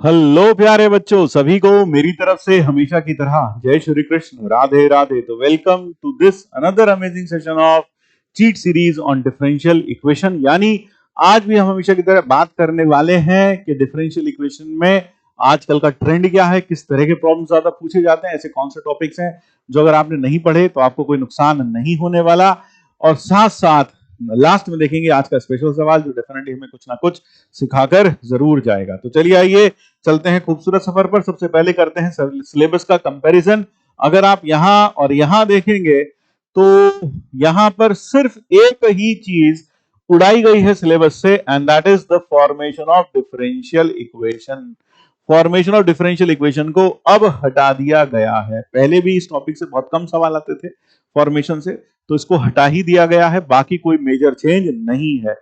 Hello प्यारे बच्चों, सभी को मेरी तरफ से हमेशा की तरह जय श्री कृष्ण, राधे राधे। तो welcome to this another amazing session of cheat series on differential equation. यानी आज भी हम हमेशा की तरह बात करने वाले हैं कि डिफरेंशियल इक्वेशन में आजकल का ट्रेंड क्या है, किस तरह के प्रॉब्लम ज्यादा पूछे जाते हैं, ऐसे कौन से टॉपिक्स हैं जो अगर आपने नहीं पढ़े तो आपको कोई नुकसान नहीं होने वाला। और साथ साथ लास्ट में देखेंगे आज का स्पेशल सवाल जो डेफिनेटली हमें कुछ ना कुछ सिखाकर जरूर जाएगा। तो चलिए आइए चलते हैं खूबसूरत सफर पर। सबसे पहले करते हैं सिलेबस का कंपैरिजन। अगर आप यहां और यहां देखेंगे तो यहां पर सिर्फ एक ही चीज उड़ाई गई है सिलेबस से, and that is the formation of differential equation. Formation of differential equation को अब हटा दिया गया है। पहले भी इस टॉपिक से बहुत कम सवाल आते थे फॉर्मेशन से, तो इसको हटा ही दिया गया है, बाकी कोई मेजर चेंज नहीं है।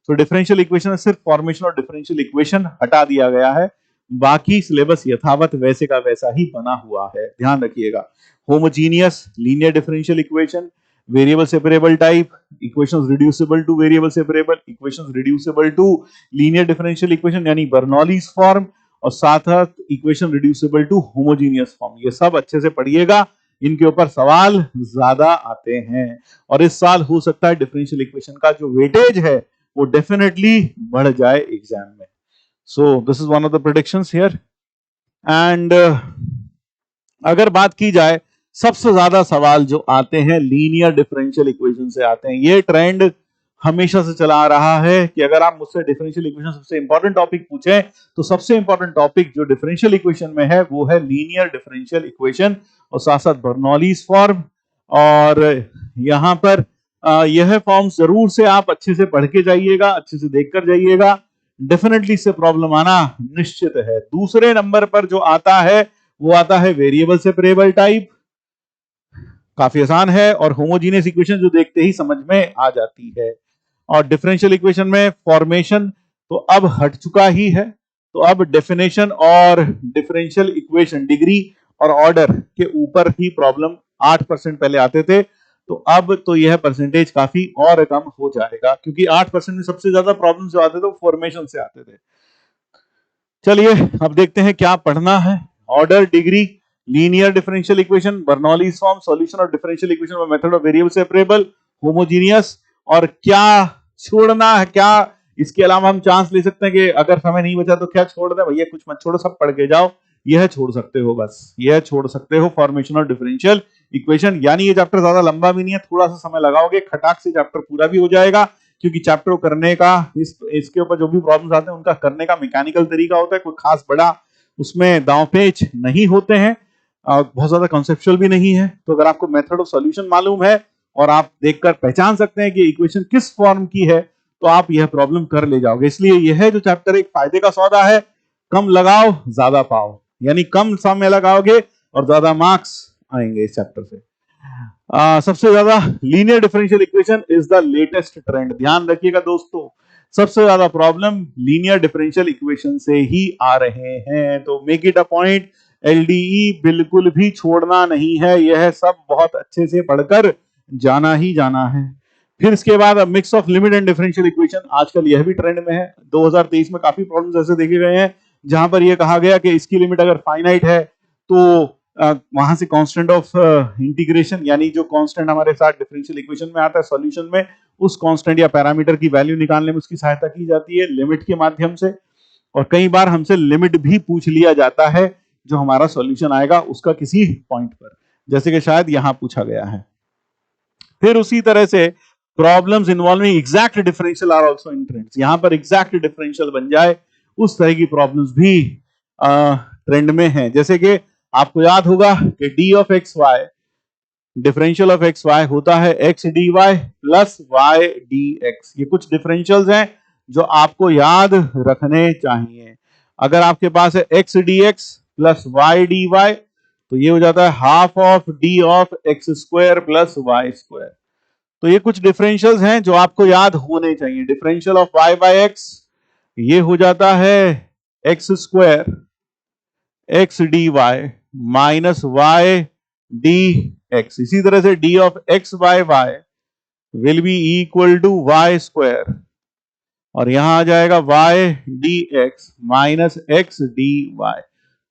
तो डिफरेंशियल इक्वेशन सिर्फ फॉर्मेशन और डिफरेंशियल इक्वेशन हटा दिया गया है, बाकी सिलेबस यथावत वैसे का वैसा ही बना हुआ है। ध्यान रखिएगा, homogeneous linear differential equation, variable separable type, equations reducible to variable separable, equations reducible to linear differential equation यानी बर्नौलीज फॉर्म, और साथ साथ equation reducible to homogeneous form. ये सब अच्छे से पढ़िएगा, इनके ऊपर सवाल ज्यादा आते हैं। और इस साल हो सकता है डिफरेंशियल इक्वेशन का जो वेटेज है वो डेफिनेटली बढ़ जाए एग्जाम में। So this is one of the predictions here. And अगर बात की जाए, सबसे ज्यादा सवाल जो आते हैं लीनियर डिफरेंशियल इक्वेशन से आते हैं। ये ट्रेंड हमेशा से चला आ रहा है कि अगर आप मुझसे डिफरेंशियल इक्वेशन सबसे इंपॉर्टेंट टॉपिक पूछें तो सबसे इंपॉर्टेंट टॉपिक जो डिफरेंशियल इक्वेशन में है वो है लीनियर डिफरेंशियल इक्वेशन, और साथ साथ बर्नौलीज फॉर्म। और यहां पर यह फॉर्म जरूर से आप अच्छे से पढ़ के जाइएगा, अच्छे से देखकर जाइएगा, डेफिनेटली इससे प्रॉब्लम आना निश्चित है। दूसरे नंबर पर जो आता है वो आता है वेरिएबल सेपरेबल टाइप, काफी आसान है, और होमोजीनियस इक्वेशन जो देखते ही समझ में आ जाती है। और डिफरेंशियल इक्वेशन में फॉर्मेशन तो अब हट चुका ही है, तो अब डेफिनेशन और डिफरेंशियल इक्वेशन डिग्री और ऑर्डर के ऊपर ही प्रॉब्लम 8% पहले आते थे, तो अब तो यह परसेंटेज काफी और कम हो जाएगा, क्योंकि 8% में सबसे ज्यादा प्रॉब्लम जो आते थे वो फॉर्मेशन से आते थे। चलिए अब देखते हैं क्या पढ़ना है। Order, degree, linear differential equation, Bernoulli's form, solution of differential equation by method of variable separable, homogeneous, और क्या छोड़ना है, क्या इसके अलावा हम चांस ले सकते हैं कि अगर समय नहीं बचा तो क्या छोड़ दें। भैया कुछ मत छोड़ो, सब पढ़ के जाओ। यह छोड़ सकते हो, बस यह छोड़ सकते हो, फॉर्मेशन ऑफ डिफरेंशियल इक्वेशन। यानी ये चैप्टर ज्यादा लंबा भी नहीं है, थोड़ा सा समय लगाओगे खटाक से चैप्टर पूरा भी हो जाएगा, क्योंकि चैप्टर करने का इसके ऊपर जो भी प्रॉब्लम्स आते हैं उनका करने का मैकेनिकल तरीका होता है, कोई खास बड़ा उसमें दांव पेच नहीं होते हैं, बहुत ज्यादा कॉन्सेप्चुअल भी नहीं है। तो अगर आपको मेथड ऑफ सॉल्यूशन मालूम है और आप देखकर पहचान सकते हैं कि इक्वेशन किस फॉर्म की है, तो आप यह प्रॉब्लम कर ले जाओगे। इसलिए यह जो चैप्टर एक फायदे का सौदा है, कम लगाओ ज्यादा पाओ, यानी कम समय लगाओगे और ज्यादा मार्क्स आएंगे इस चैप्टर से। सबसे ज्यादा linear differential equation is the latest trend. ध्यान रखिएगा दोस्तों, सबसे ज्यादा प्रॉब्लम लीनियर डिफरेंशियल इक्वेशन से ही आ रहे हैं, तो make it a point, LDE बिल्कुल भी छोड़ना नहीं है, यह सब बहुत अच्छे से पढ़कर जाना ही जाना है। फिर इसके बाद mix of limit and differential equation, आजकल यह भी ट्रेंड में है। 2023 में काफी प्रॉब्लम्स ऐसे देखे गए हैं जहां पर यह कहा गया कि इसकी लिमिट अगर फाइनाइट है तो वहां से कांस्टेंट ऑफ इंटीग्रेशन, यानी जो कांस्टेंट हमारे साथ डिफरेंशियल इक्वेशन में आता है सॉल्यूशन में, उस कांस्टेंट या पैरामीटर की वैल्यू निकालने में उसकी सहायता की जाती है लिमिट के माध्यम से। और कई बार हमसे लिमिट भी पूछ लिया जाता है जो हमारा सॉल्यूशन आएगा उसका किसी पॉइंट पर, जैसे कि शायद यहां पूछा गया है। फिर उसी तरह से problems involving exact differential are also in trends, यहां पर एग्जैक्ट डिफरेंशियल बन जाए उस तरह की प्रॉब्लम्स भी ट्रेंड में है। जैसे कि आपको याद होगा कि D of X Y, differential of X Y होता है X D Y plus Y D X. ये कुछ डिफरेंशियल्स हैं जो आपको याद रखने चाहिए। अगर आपके पास है X D X plus Y D Y, तो ये हो जाता है half of D of X square plus Y square. तो ये कुछ डिफरेंशियल्स हैं जो आपको याद होने चाहिए। Differential of Y by X, ये हो जाता है X square X D Y minus Y D X. इसी तरह से D of X by Y will be equal to Y square और यहां आ जाएगा y dx minus x dy।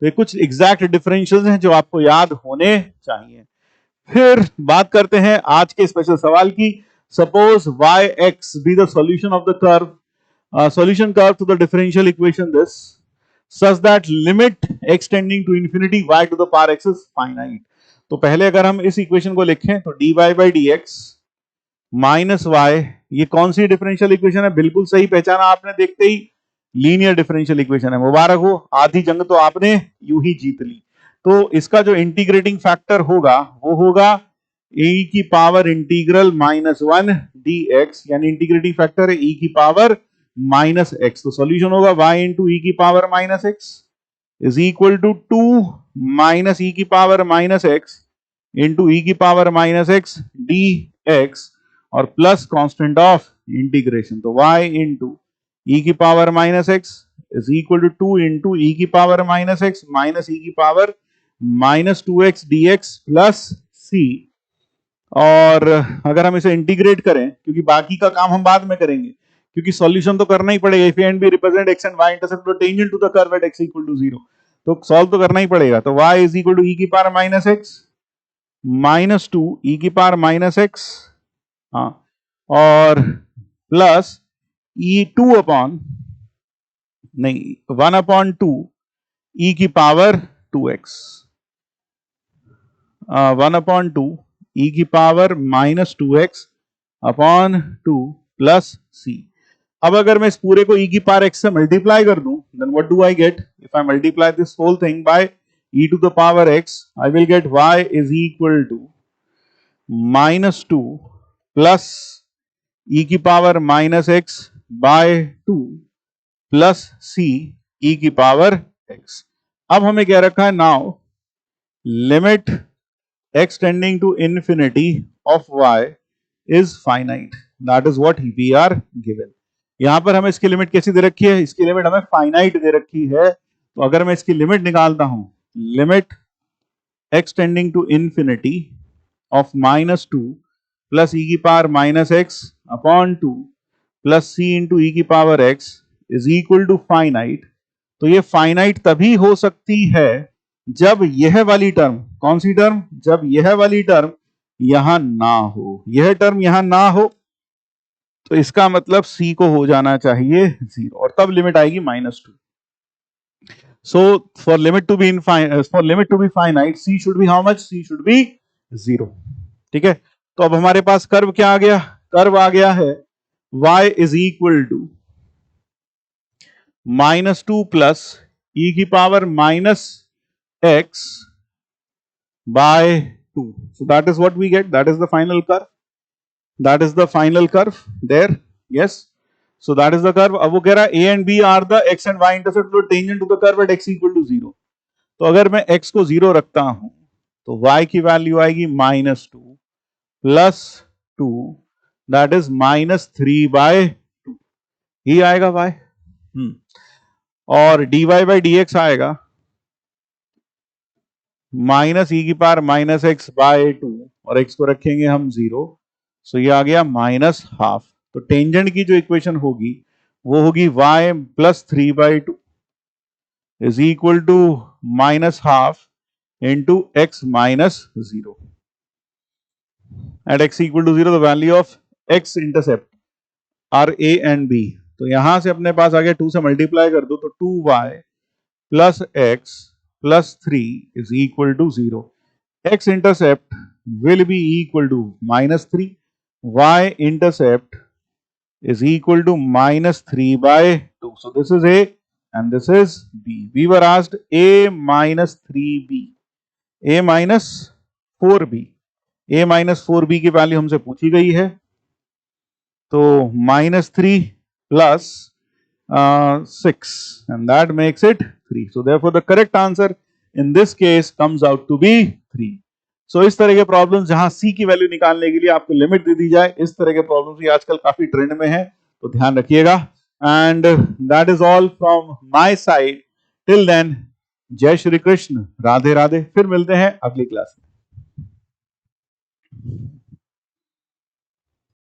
तो ये कुछ एग्जैक्ट डिफरेंशियल्स हैं जो आपको याद होने चाहिए। फिर बात करते हैं आज के स्पेशल सवाल की। Suppose yx be the solution of the curve, solution curve to the differential equation this such that limit x tending to infinity y to the power x is finite। तो पहले अगर हम इस इक्वेशन को लिखें तो dy by dx minus y, ये कौन सी डिफरेंशियल इक्वेशन है? बिल्कुल सही पहचाना आपने देखते ही, लीनियर डिफरेंशियल इक्वेशन है। मुबारक हो, आधी जंग तो आपने यूं ही जीत ली। तो इसका जो इंटीग्रेटिंग फैक्टर होगा वो होगा e की पावर इंटीग्रल -1 dx, यानी इंटीग्रेटिंग फैक्टर है e की पावर -x। तो सॉल्यूशन होगा y इंटू e की power -x is equal to 2 minus e की पावर -x इंटू e की पावर -x dx और प्लस कांस्टेंट ऑफ इंटीग्रेशन। तो y इंटू e की power -x is equal to 2 into e की power -x minus e की power -2x dx plus c। और अगर हम इसे इंटीग्रेट करें, क्योंकि बाकी का काम हम बाद में करेंगे, क्योंकि सॉल्यूशन तो करना ही पड़ेगा। If and B represent X and Y intercept the tangent to the curve at x equal to 0, तो सॉल्व तो करना ही पड़ेगा। तो y is equal to e की पावर -x माइनस 2 e की पावर -x, हाँ, और प्लस e2 अपॉन नहीं 1/2 e की पावर 2x, 1/2 e की power -2x upon 2 plus c। अब अगर मैं इस पूरे को e की पावर x से मल्टीप्लाई कर दूं, then what do I get? If I multiply this whole thing by e to the power x, I will get y is equal to -2 plus e की power -x by 2 plus c e की power x। अब हमें क्या रखा है? Now limit x tending to infinity of y is finite, that is what we are given। यहां पर हमें इसकी लिमिट कैसी दे रखी है? इसकी लिमिट हमें फाइनाइट दे रखी है। तो अगर मैं इसकी लिमिट निकालता हूं, limit x tending to infinity of -2 plus e की power -x upon 2 plus c into e की power x is equal to finite. तो ये फाइनाइट तभी हो सकती है जब यह वाली टर्म, कौन सी टर्म? जब यह वाली टर्म यहां ना हो, यह टर्म यहां ना हो, तो इसका मतलब c को हो जाना चाहिए 0, और तब लिमिट आएगी -2। So for limit to be finite c should be how much? c should be 0। ठीक है, तो अब हमारे पास कर्व क्या आ गया? कर्व आ गया है y is equal to -2 plus e की power -x by 2. So that is what we get. That is the final curve. That is the final curve there. Yes. So that is the curve. अब वो कह रहा है a and b are the x and y intercept to tangent to the curve at x equal to 0. तो अगर मैं x को 0 रखता हूं तो y की वैल्यू आएगी -2 प्लस 2, that is -3/2 ही आएगा y। और dy by dx आएगा माइनस ई की पावर -x बाय 2, और x को रखेंगे हम 0, सो ये आ गया -12। तो टेंजेंट की जो इक्वेशन होगी वो होगी y plus 3/2 is equal to -12 into x -0। At x equal to 0 the value of x intercept are a and b। तो यहां से अपने पास आ गया 2 से मल्टीप्लाई कर दो तो 2y plus x plus 3 is equal to 0. X intercept will be equal to -3. Y intercept is equal to -3/2. So this is A and this is B. We were asked A minus 3B, A minus 4B. A minus 4B की value हमसे पूछी गई है। तो -3 plus 6 and that makes it 3. So therefore the correct answer in this case comes out to be 3. So इस तरह के problems जहां c की वैल्यू निकालने के लिए आपको लिमिट दे दी जाए, इस तरह के प्रॉब्लम्स भी आजकल काफी ट्रेंड में है, तो ध्यान रखिएगा। And that is all from my side. Till then, जय श्री कृष्ण, राधे राधे। फिर मिलते हैं अगली क्लास में।